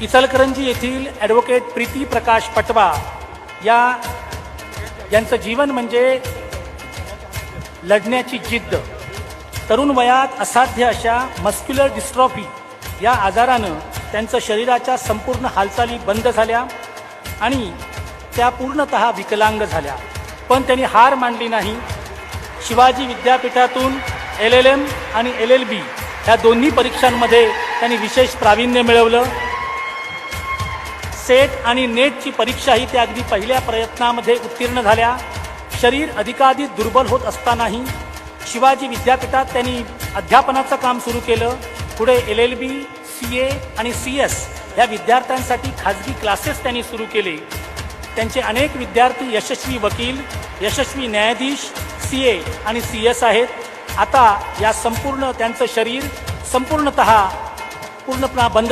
इचलकरंजी येथील ॲडव्होकेट प्रीती प्रकाश पटवा यांचं जीवन म्हणजे लढण्याची जिद्द. तरुण वयात असाध्य अशा मस्क्युलर डिस्ट्रॉफी या आजारानं त्यांचं शरीराच्या संपूर्ण हालचाली बंद झाल्या आणि त्या पूर्णतः विकलांग झाल्या. पण त्यांनी हार मानली नाही. शिवाजी विद्यापीठातून LLM आणि LLB या दोन्ही परीक्षांमध्ये त्यांनी विशेष प्रावीण्य मिळवलं. सेट आणि नेटची परीक्षाही त्या अगदी पहिल्या प्रयत्नामध्ये उत्तीर्ण झाल्या. शरीर अधिकाधिक दुर्बल होत असतानाही शिवाजी विद्यापीठात त्यांनी अध्यापनाचं काम सुरू केलं. पुढे LLB, CA आणि CS या विद्यार्थ्यांसाठी खाजगी क्लासेस त्यांनी सुरू केले. त्यांचे अनेक विद्यार्थी यशस्वी वकील, यशस्वी न्यायाधीश, CA आणि CS आहेत. आता या संपूर्ण त्यांचं शरीर पूर्णतः बंद